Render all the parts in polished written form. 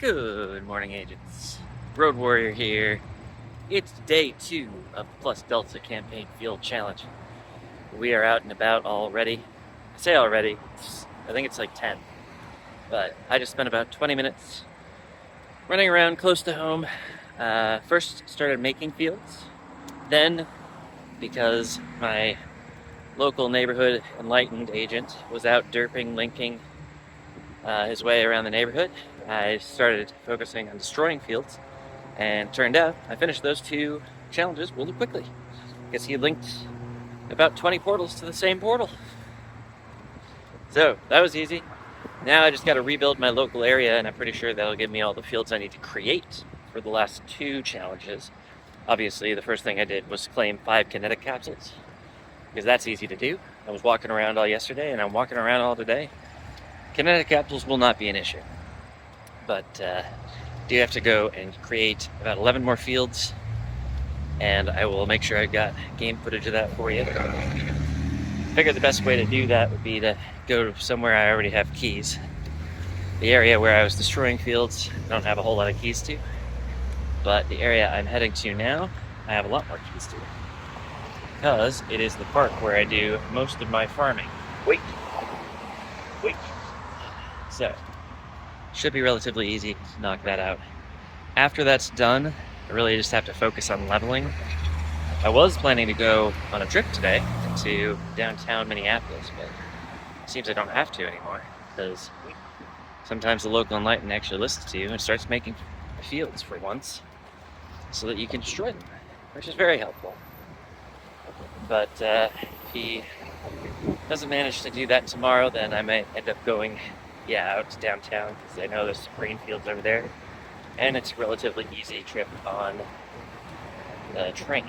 Good morning, agents. Road Warrior here. It's day 2 of the Plus Delta Campaign Field Challenge. We are out and about already. I say already, I think it's like 10. But I just spent about 20 minutes running around close to home. First started making fields. Then, because my local neighborhood enlightened agent was out derping, linking his way around the neighborhood, I started focusing on destroying fields, and turned out I finished those 2 challenges really quickly because he linked about 20 portals to the same portal. So that was easy. Now I just got to rebuild my local area, and I'm pretty sure that'll give me all the fields I need to create for the last 2 challenges. Obviously, the first thing I did was claim 5 kinetic capsules, because that's easy to do. I was walking around all yesterday, and I'm walking around all today. Kinetic capsules will not be an issue, but do have to go and create about 11 more fields, and I will make sure I've got game footage of that for you. I figured the best way to do that would be to go to somewhere I already have keys. The area where I was destroying fields, I don't have a whole lot of keys to, but the area I'm heading to now, I have a lot more keys to, because it is the park where I do most of my farming. Wait. So, should be relatively easy to knock that out. After that's done, I really just have to focus on leveling. I was planning to go on a trip today to downtown Minneapolis, but it seems I don't have to anymore, because sometimes the local enlightened actually listens to you and starts making fields for once so that you can destroy them, which is very helpful. But if he doesn't manage to do that tomorrow, then I might end up going out to downtown, because I know there's some green fields over there, and it's a relatively easy trip on the train.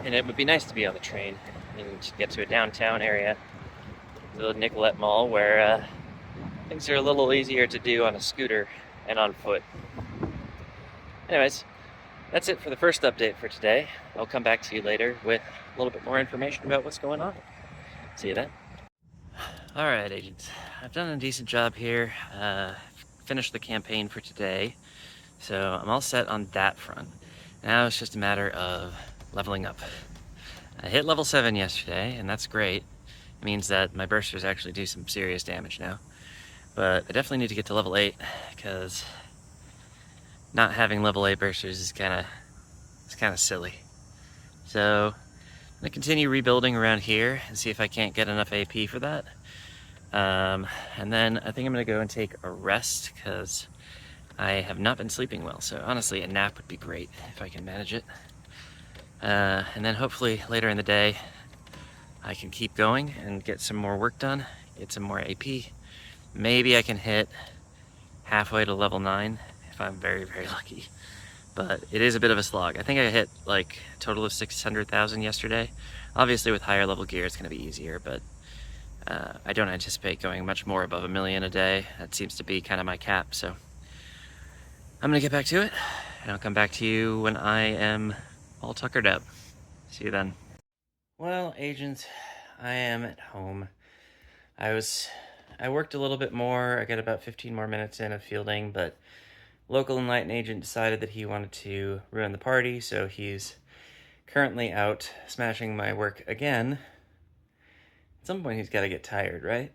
And it would be nice to be on the train and get to a downtown area, the Nicollet Mall, where things are a little easier to do on a scooter and on foot. Anyways, that's it for the first update for today. I'll come back to you later with a little bit more information about what's going on. See you then. Alright, agents. I've done a decent job here. Finished the campaign for today, so I'm all set on that front. Now it's just a matter of leveling up. I hit level 7 yesterday, and that's great. It means that my bursters actually do some serious damage now. But I definitely need to get to level 8, because not having level 8 bursters is kind of silly. So I'm gonna continue rebuilding around here and see if I can't get enough AP for that. And then I think I'm gonna go and take a rest, because I have not been sleeping well. So honestly, a nap would be great if I can manage it. And then hopefully later in the day, I can keep going and get some more work done, get some more AP. Maybe I can hit halfway to level 9 if I'm very, very lucky. But it is a bit of a slog. I think I hit like a total of 600,000 yesterday. Obviously with higher level gear it's gonna be easier, but I don't anticipate going much more above 1 million a day. That seems to be kind of my cap, so I'm gonna get back to it, and I'll come back to you when I am all tuckered up. See you then. Well, agents, I am at home. I worked a little bit more. I got about 15 more minutes in of fielding, but local enlightened agent decided that he wanted to ruin the party, so he's currently out smashing my work again. At some point he's got to get tired, right?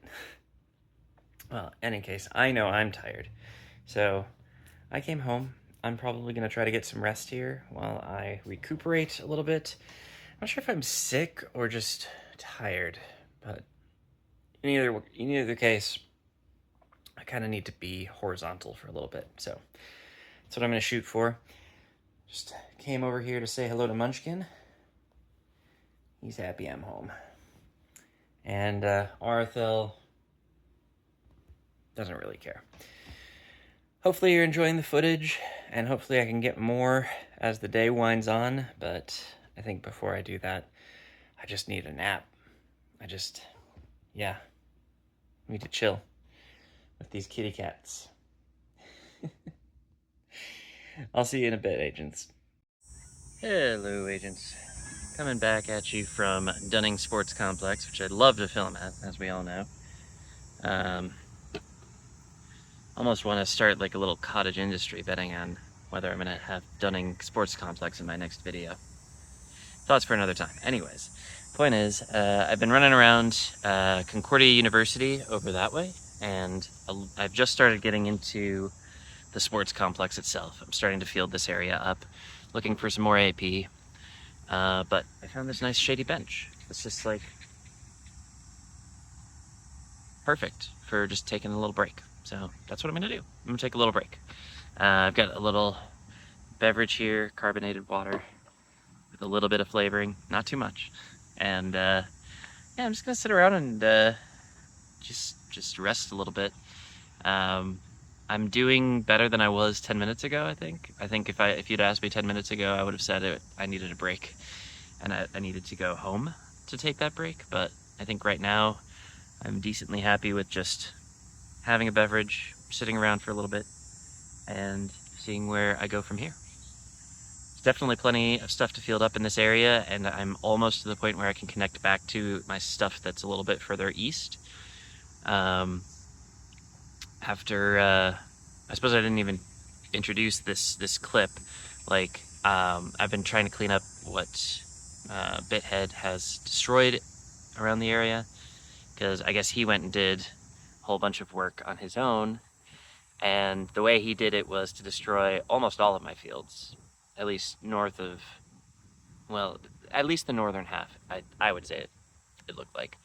Well, in any case, I know I'm tired. So I came home. I'm probably going to try to get some rest here while I recuperate a little bit. I'm not sure if I'm sick or just tired, but in either case, I kind of need to be horizontal for a little bit. So that's what I'm going to shoot for. Just came over here to say hello to Munchkin. He's happy I'm home. And Arthel doesn't really care. Hopefully you're enjoying the footage, and hopefully I can get more as the day winds on, but I think before I do that, I just need a nap. I need to chill with these kitty cats. I'll see you in a bit, agents. Hello, agents. Coming back at you from Dunning Sports Complex, which I'd love to film at, as we all know. almost want to start like a little cottage industry betting on whether I'm going to have Dunning Sports Complex in my next video. Thoughts for another time. Anyways, point is, I've been running around Concordia University over that way, and I've just started getting into the sports complex itself. I'm starting to field this area up, looking for some more AP, but I found this nice shady bench. It's just like perfect for just taking a little break. So that's what I'm gonna do. I'm gonna take a little break. I've got a little beverage here, carbonated water with a little bit of flavoring, not too much. And yeah, I'm just gonna sit around and just rest a little bit. I'm doing better than I was 10 minutes ago, I think. I think if you'd asked me 10 minutes ago, I would have said I needed a break and I needed to go home to take that break. But I think right now I'm decently happy with just having a beverage, sitting around for a little bit, and seeing where I go from here. There's definitely plenty of stuff to field up in this area, and I'm almost to the point where I can connect back to my stuff that's a little bit further east. I suppose I didn't even introduce this clip. Like, I've been trying to clean up what Bithead has destroyed around the area, because I guess he went and did a whole bunch of work on his own, and the way he did it was to destroy almost all of my fields, at least north of, well, at least the northern half, I would say it looked like.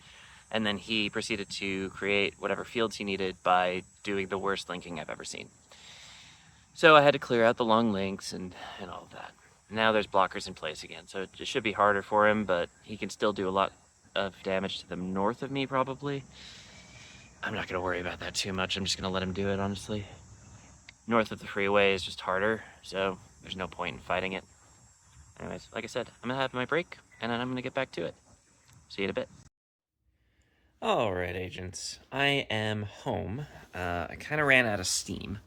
And then he proceeded to create whatever fields he needed by doing the worst linking I've ever seen. So I had to clear out the long links and all of that. Now there's blockers in place again, so it should be harder for him, but he can still do a lot of damage to them north of me, probably. I'm not going to worry about that too much. I'm just going to let him do it, honestly. North of the freeway is just harder, so there's no point in fighting it. Anyways, like I said, I'm going to have my break, and then I'm going to get back to it. See you in a bit. Alright, agents. I am home. I kind of ran out of steam,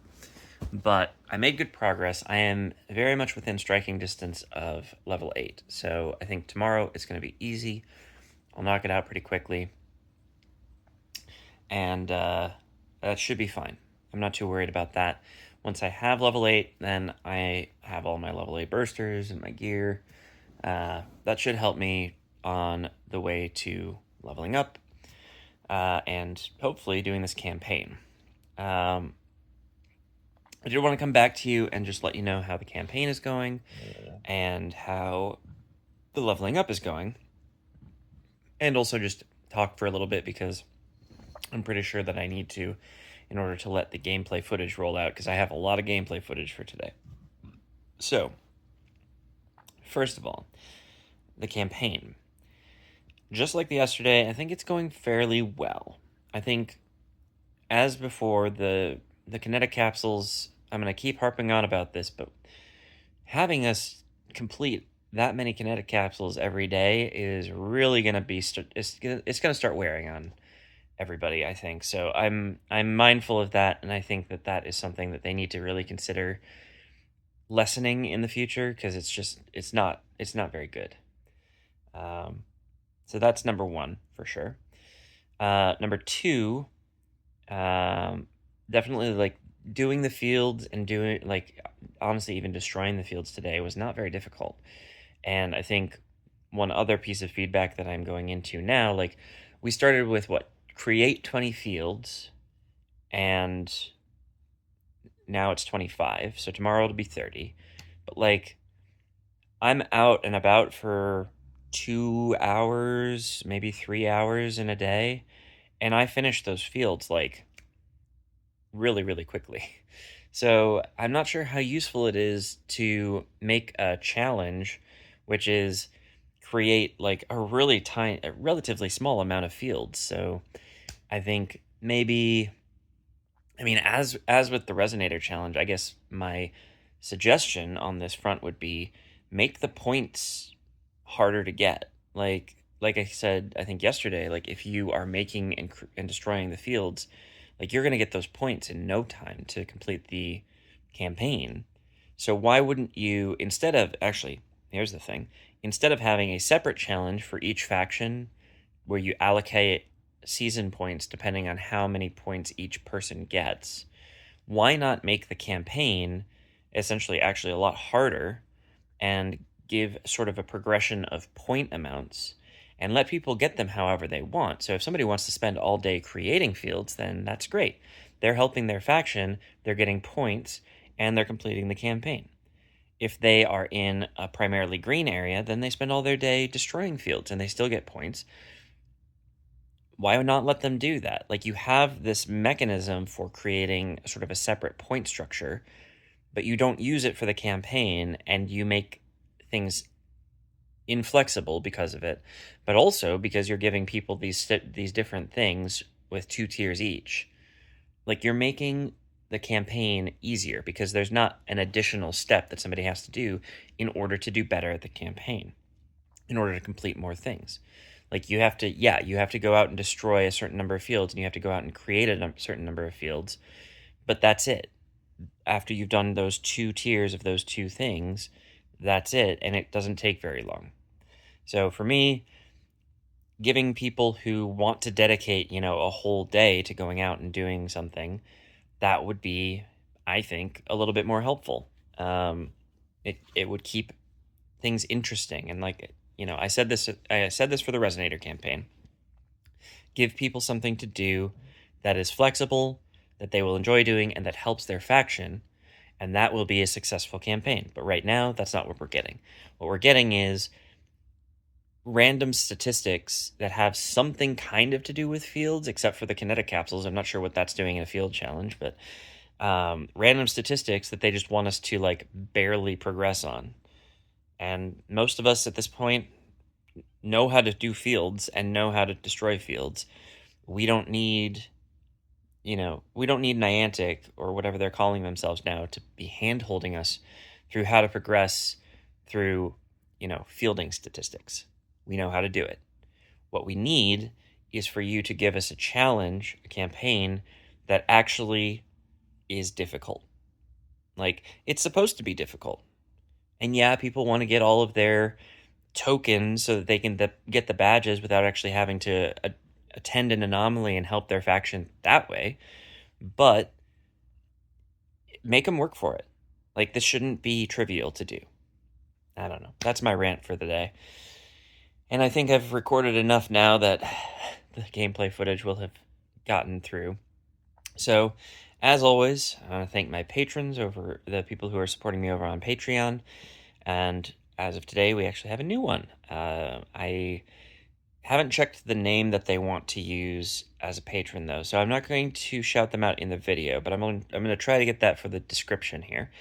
but I made good progress. I am very much within striking distance of level 8, so I think tomorrow it's going to be easy. I'll knock it out pretty quickly, and that should be fine. I'm not too worried about that. Once I have level 8, then I have all my level 8 bursters and my gear. That should help me on the way to leveling up and hopefully doing this campaign. I did want to come back to you and just let you know how the campaign is going and how the leveling up is going. And also just talk for a little bit, because I'm pretty sure that I need to in order to let the gameplay footage roll out, because I have a lot of gameplay footage for today. So, first of all, the campaign. Just like yesterday, I think it's going fairly well. I think, as before, the kinetic capsules, I'm going to keep harping on about this, but having us complete that many kinetic capsules every day is really going to be, it's going to start wearing on everybody, I think. So I'm mindful of that, and I think that is something that they need to really consider lessening in the future, because it's not very good. So that's number one for sure. Number two, definitely like doing the fields and doing, like, honestly, even destroying the fields today was not very difficult. And I think one other piece of feedback that I'm going into now, like, we started with create 20 fields, and now it's 25, so tomorrow it'll be 30. But like, I'm out and about for 2 hours, maybe 3 hours in a day, and I finish those fields like really, really quickly. So I'm not sure how useful it is to make a challenge, which is create like a relatively small amount of fields. So I think maybe, I mean, as with the Resonator challenge, I guess my suggestion on this front would be make the points harder to get. Like I said, I think yesterday, like, if you are making and destroying the fields, like, you're going to get those points in no time to complete the campaign. So why wouldn't you, actually, here's the thing, instead of having a separate challenge for each faction where you allocate season points depending on how many points each person gets, why not make the campaign essentially actually a lot harder and give sort of a progression of point amounts and let people get them however they want. So if somebody wants to spend all day creating fields, then that's great. They're helping their faction, they're getting points, and they're completing the campaign. If they are in a primarily green area, then they spend all their day destroying fields and they still get points. Why not let them do that? Like, you have this mechanism for creating sort of a separate point structure, but you don't use it for the campaign, and you make things inflexible because of it, but also because you're giving people these different things with 2 tiers each. Like, you're making the campaign easier because there's not an additional step that somebody has to do in order to do better at the campaign, in order to complete more things. Like, you have to go out and destroy a certain number of fields, and you have to go out and create a certain number of fields, but that's it. After you've done those 2 tiers of those 2 things, that's it, and it doesn't take very long. So for me, giving people who want to dedicate, a whole day to going out and doing something, that would be, I think, a little bit more helpful. It would keep things interesting. And I said this for the Resonator campaign. Give people something to do that is flexible, that they will enjoy doing, and that helps their faction, and that will be a successful campaign. But right now, that's not what we're getting. What we're getting is random statistics that have something kind of to do with fields, except for the kinetic capsules. I'm not sure what that's doing in a field challenge, but random statistics that they just want us to barely progress on. And most of us at this point know how to do fields and know how to destroy fields. We don't need Niantic or whatever they're calling themselves now to be hand-holding us through how to progress through, fielding statistics. We know how to do it. What we need is for you to give us a challenge, a campaign that actually is difficult. Like, it's supposed to be difficult. And yeah, people want to get all of their tokens so that they can get the badges without actually having to attend an anomaly and help their faction that way. But make them work for it. Like, this shouldn't be trivial to do. I don't know. That's my rant for the day. And I think I've recorded enough now that the gameplay footage will have gotten through. So, as always, I want to thank my patrons, over the people who are supporting me over on Patreon. And as of today, we actually have a new one. I haven't checked the name that they want to use as a patron, though, so I'm not going to shout them out in the video, but I'm going to try to get that for the description here.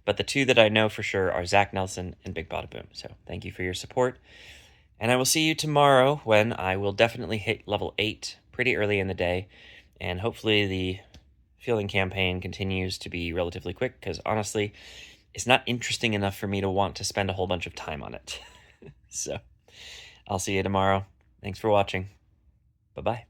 But the 2 that I know for sure are Zach Nelson and BigBadaBoom. So thank you for your support. And I will see you tomorrow, when I will definitely hit level 8 pretty early in the day. And hopefully the fielding campaign continues to be relatively quick, because honestly, it's not interesting enough for me to want to spend a whole bunch of time on it. So I'll see you tomorrow. Thanks for watching. Bye-bye.